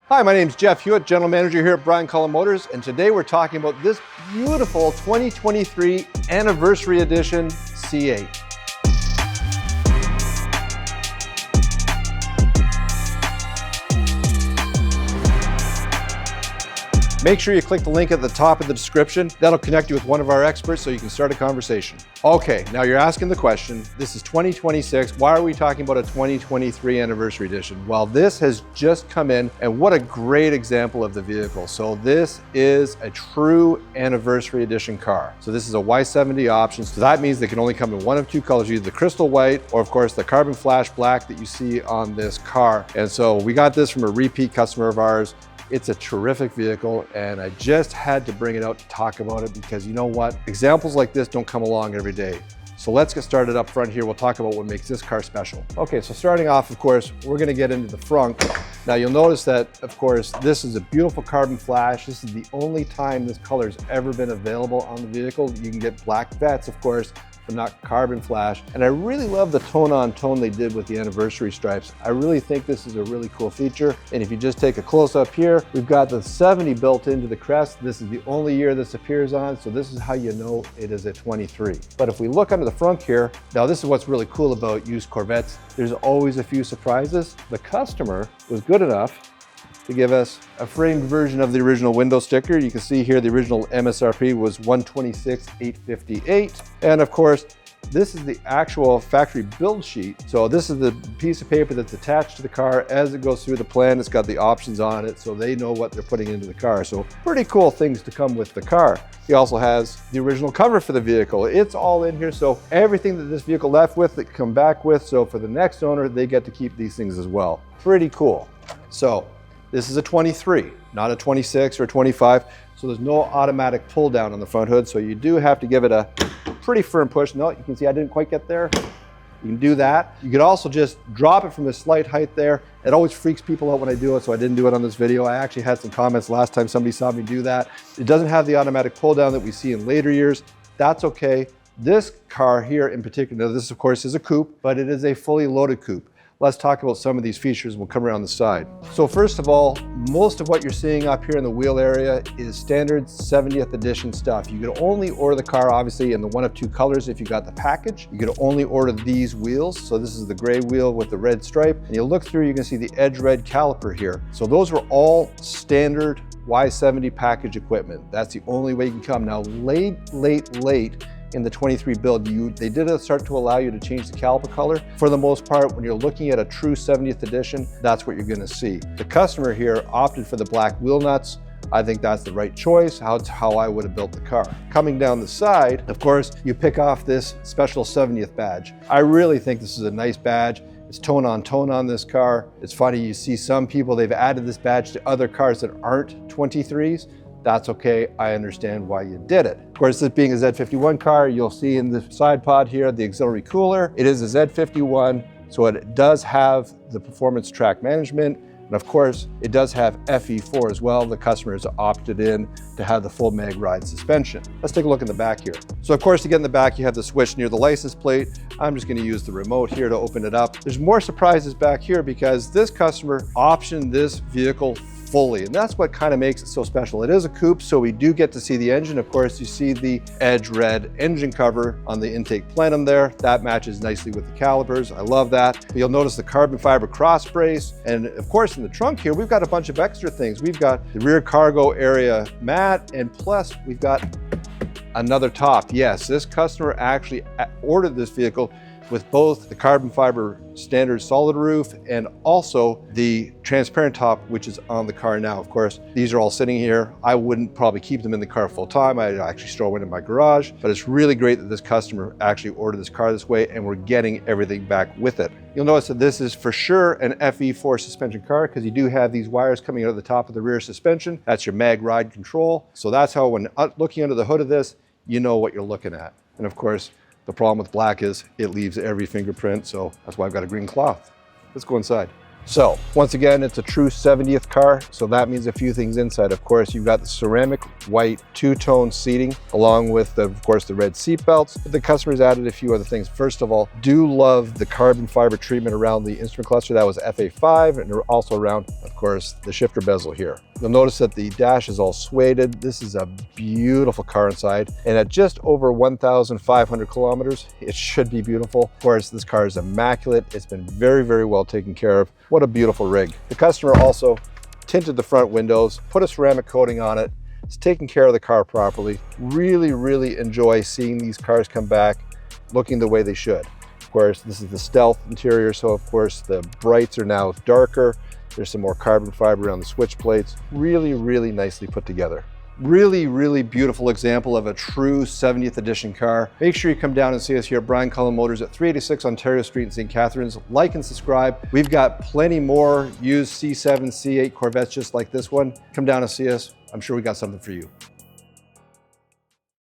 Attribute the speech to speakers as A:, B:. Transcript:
A: Hi, my name is Jeff Hewitt, General Manager here at Brian Cullen Motors, and today we're talking about this beautiful 2023 Anniversary Edition C8. Make sure you click the link at the top of the description. That'll connect you with one of our experts so you can start a conversation. Okay, now you're asking the question, this is 2026, why are we talking about a 2023 Anniversary Edition? Well, this has just come in, and what a great example of the vehicle. So this is a true Anniversary Edition car. So this is a Y70 option, so that means they can only come in one of two colors, either the crystal white or of course the carbon flash black that you see on this car. And so we got this from a repeat customer of ours. It's a terrific vehicle, and I just had to bring it out to talk about it because you know what? Examples like this don't come along every day. So let's get started up front here. We'll talk about what makes this car special. Okay, so starting off, of course, we're gonna get into the front. Now you'll notice that, of course, this is a beautiful carbon flash. This is the only time this color's ever been available on the vehicle. You can get black Vettes, of course, but not carbon flash. And I really love the tone-on-tone they did with the anniversary stripes. I really think this is a really cool feature. And if you just take a close-up here, we've got the 70 built into the crest. This is the only year this appears on, so this is how you know it is a 23. But if we look under the front here, now this is what's really cool about used Corvettes. There's always a few surprises. The customer was good enough to give us a framed version of the original window sticker. You can see here the original MSRP was $126,858. And of course, this is the actual factory build sheet. So this is the piece of paper that's attached to the car as it goes through the plan. It's got the options on it, so they know what they're putting into the car. So pretty cool things to come with the car. He also has the original cover for the vehicle. It's all in here, so everything that this vehicle left with, they come back with. So for the next owner, they get to keep these things as well. Pretty cool. So this is a 23, not a 26 or 25. So there's no automatic pull down on the front hood. So you do have to give it a pretty firm push. No, you can see I didn't quite get there. You can do that. You could also just drop it from a slight height there. It always freaks people out when I do it, so I didn't do it on this video. I actually had some comments last time somebody saw me do that. It doesn't have the automatic pull down that we see in later years. That's okay. This car here in particular, this of course is a coupe, but it is a fully loaded coupe. Let's talk about some of these features. We'll come around the side. So first of all, most of what you're seeing up here in the wheel area is standard 70th edition stuff. You can only order the car obviously in the one of two colors if you got the package. You can only order these wheels. So this is the gray wheel with the red stripe. And you look through, you can see the edge red caliper here. So those were all standard Y70 package equipment. That's the only way you can come. Now late in the 23 build, they did start to allow you to change the caliper color. For the most part, when you're looking at a true 70th edition, that's what you're gonna see. The customer here opted for the black wheel nuts. I think that's the right choice. That's how I would have built the car. Coming down the side, of course, you pick off this special 70th badge. I really think this is a nice badge. It's tone on this car. It's funny, you see some people, they've added this badge to other cars that aren't 23s. That's okay, I understand why you did it. Of course, this being a Z51 car, you'll see in the side pod here, the auxiliary cooler. It is a Z51, so it does have the performance track management. And of course, it does have FE4 as well. The customer has opted in to have the full mag ride suspension. Let's take a look in the back here. So of course, to get in the back, you have the switch near the license plate. I'm just gonna use the remote here to open it up. There's more surprises back here because this customer optioned this vehicle fully, and that's what kind of makes it so special. It is a coupe, so we do get to see the engine. Of course, you see the edge red engine cover on the intake plenum there. That matches nicely with the calipers. I love that. You'll notice the carbon fiber cross brace. And of course, in the trunk here, we've got a bunch of extra things. We've got the rear cargo area mat, and plus we've got another top. Yes, this customer actually ordered this vehicle with both the carbon fiber standard solid roof and also the transparent top, which is on the car now. Of course, these are all sitting here. I wouldn't probably keep them in the car full time. I'd actually store one in my garage, but it's really great that this customer actually ordered this car this way and we're getting everything back with it. You'll notice that this is for sure an FE4 suspension car because you do have these wires coming out of the top of the rear suspension. That's your mag ride control. So that's how when looking under the hood of this, you know what you're looking at. And of course, the problem with black is it leaves every fingerprint, so that's why I've got a green cloth. Let's go inside. So once again, it's a true 70th car. So that means a few things inside. Of course, you've got the ceramic white two-tone seating, along with, of course, the red seat belts. But the customers added a few other things. First of all, do love the carbon fiber treatment around the instrument cluster. That was FA5, and also around, of course, the shifter bezel here. You'll notice that the dash is all suede. This is a beautiful car inside. And at just over 1,500 kilometers, it should be beautiful. Of course, this car is immaculate. It's been very, very well taken care of. What a beautiful rig. The customer also tinted the front windows, put a ceramic coating on it. It's taking care of the car properly. Really, really enjoy seeing these cars come back looking the way they should. Of course, this is the stealth interior, so of course the brights are now darker. There's some more carbon fiber around the switch plates. Really, really nicely put together. Really, really beautiful example of a true 70th edition car. Make sure you come down and see us here at Brian Cullen Motors at 386 Ontario Street in St. Catharines. Like and subscribe. We've got plenty more used C7, C8 Corvettes just like this one. Come down and see us. I'm sure we got something for you.